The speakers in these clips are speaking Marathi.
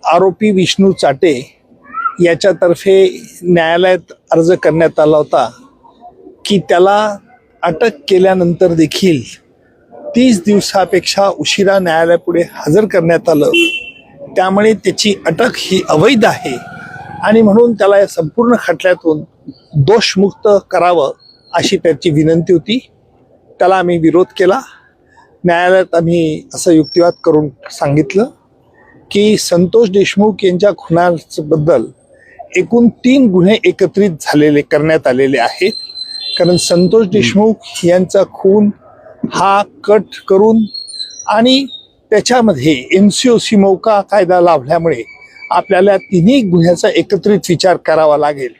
आरोपी विष्णू चाटे याच्यातर्फे न्यायालयात अर्ज करण्यात आला होता की त्याला अटक केल्यानंतर देखील 30 दिवसापेक्षा उशिरा न्यायालयापुढे हजर करण्यात आलं, त्यामुळे त्याची अटक ही अवैध आहे आणि म्हणून त्याला या संपूर्ण खटल्यातून दोषमुक्त करावं अशी त्याची विनंती होती. त्याला आम्ही विरोध केला. न्यायालयात आम्ही असं युक्तिवाद करून सांगितलं की संतोष देशमुख यांच्या खुनाबद्दल एकूण 3 गुन्हे एकत्रित करण्यात आलेले आहेत. कारण संतोष देशमुख यांचा खून हा कट करून आणि त्याच्यामध्ये MCOC मौका कायदा लाभल्यामुळे आपल्याला 3ही गुन्ह्याचा एकत्रित विचार करावा लागेल.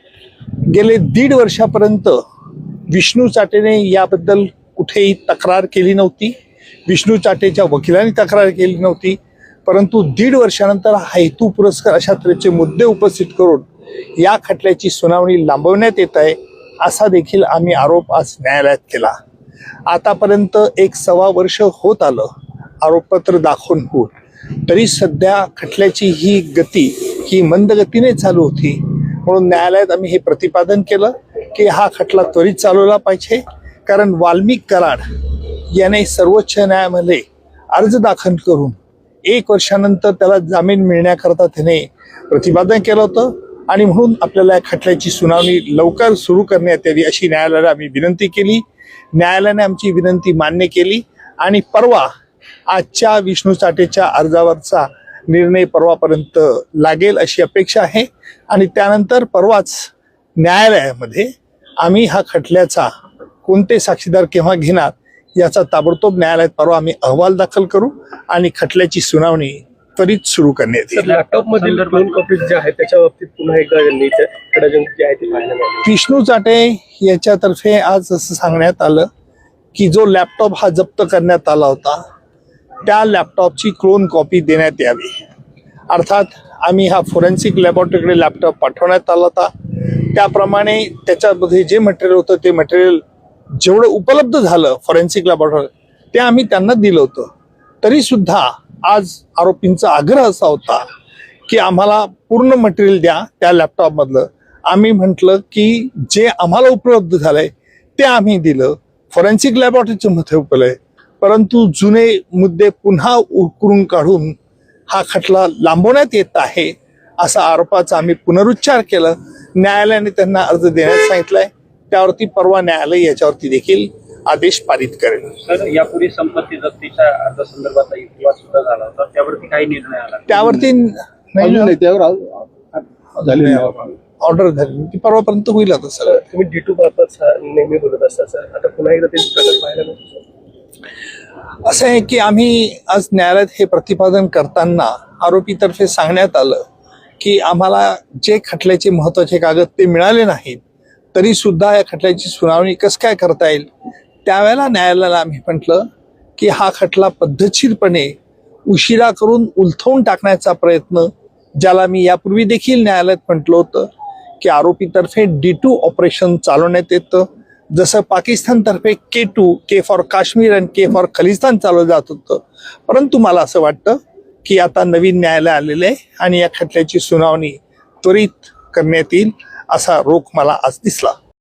गेले 1.5 वर्षापर्यंत विष्णू चाटेने याबद्दल कुठेही तक्रार केली नव्हती. विष्णू चाटेच्या वकिलांनी तक्रार केली नव्हती. परंतु 1.5 वर्षानंतर हा हेतू पुरस्कार अशा तऱ्हेचे मुद्दे उपस्थित करून या खटल्याची सुनावणी लांबवण्यात येत आहे असा देखील आम्ही आरोप आज न्यायालयात केला. आतापर्यंत 1.25 वर्ष होत आलं आरोपपत्र दाखवून होऊन, तरी सध्या खटल्याची ही गती ही मंद गतीने चालू होती. म्हणून न्यायालयात आम्ही हे प्रतिपादन केलं की हा खटला त्वरित चालवला पाहिजे. कारण वाल्मिक कराड याने सर्वोच्च न्यायालयामध्ये अर्ज दाखल करून 1 वर्षानंतर त्याला जामीन मिळण्याकरता त्याने प्रतिपादन केलं होतं आणि म्हणून आपल्याला या खटल्याची सुनावणी लवकर सुरू करण्यात यावी अशी न्यायालयाला आम्ही विनंती केली. न्यायालयाने आमची विनंती मान्य केली आणि परवा आजच्या विष्णू चाटेच्या अर्जावरचा निर्णय परवापर्यंत लागेल अशी अपेक्षा आहे आणि त्यानंतर परवाच न्यायालयामध्ये आम्ही हा खटल्याचा कोणते साक्षीदार केव्हा घेणार याचा ताबडतोब न्यायालयात परवा आम्ही अहवाल दाखल करू आणि खटल्याची सुनावणी त्वरित सुरू करण्यात येईल. लॅपटॉप मधील क्लोन कॉपीज जे आहेत त्याच्या बाबतीत पुन्हा एकदा जे आहे ते पाहायला मिळाले. विष्णू चाटे याच्यातर्फे आज असं सांगण्यात आलं की जो लॅपटॉप हा जप्त करण्यात आला होता त्या लॅपटॉपची क्लोन कॉपी देण्यात यावी. अर्थात आम्ही हा फोरेन्सिक लॅबोरेटरीकडे लॅपटॉप पाठवण्यात आला होता. त्याप्रमाणे त्याच्यामध्ये जे मटेरियल होतं ते मटेरियल जेवढं उपलब्ध झालं फॉरेन्सिक लॅबोरेटरी ते आम्ही त्यांना दिलं होतं. तरी सुद्धा आज आरोपींचा आग्रह असा होता की आम्हाला पूर्ण मटेरियल द्या त्या लॅपटॉपमधलं. आम्ही म्हटलं की जे आम्हाला उपलब्ध झालंय ते आम्ही दिलं, फॉरेन्सिक लॅबोरेटरीचं मध्ये उपलब्ध आहे, परंतु जुने मुद्दे पुन्हा उकरून काढून हा खटला लांबवण्यात येत आहे असा आरोपाचा आम्ही पुनरुच्चार केला. न्यायालयाने त्यांना अर्ज देण्यास सांगितलाय. त्यावरती परवा न्यायालय याच्यावरती देखील आदेश पारित करेल. तर यापूर्वी संपत्ती जप्तीच्या अर्जासंदर्भात विवाद सुद्धा झाला होता, त्यावरती काही निर्णय आला? त्यावरती ऑर्डर झाली ती परवापर्यंत होईल. आता सर तुम्ही D2 बाबत नेहमी बोलत असता सर, आता पुन्हा एकदा ते प्रकट पाहायला मिळतो. असं आहे की आम्ही आज न्यायालयात हे प्रतिपादन करताना आरोपीतर्फे सांगण्यात आलं की आम्हाला जे खटल्याचे महत्वाचे कागद ते मिळाले नाहीत, तरी सुद्धा या खटल्याची सुनावणी कसं काय करता येईल. त्यावेळेला न्यायालयाला आम्ही म्हटलं की हा खटला पद्धतशीरपणे उशिरा करून उलथवून टाकण्याचा प्रयत्न, ज्याला मी यापूर्वी देखील न्यायालयात म्हटलं होतं की आरोपीतर्फे D2 ऑपरेशन चालवण्यात येतं. जसं पाकिस्तानतर्फे K2 K फॉर काश्मीर आणि K फॉर खलिस्तान चालवलं जात होतं. परंतु मला असं वाटतं की आता नवीन न्यायालय आलेलं आहे आणि या खटल्याची सुनावणी त्वरित करण्यात येईल असा रोख मला आज दिसला.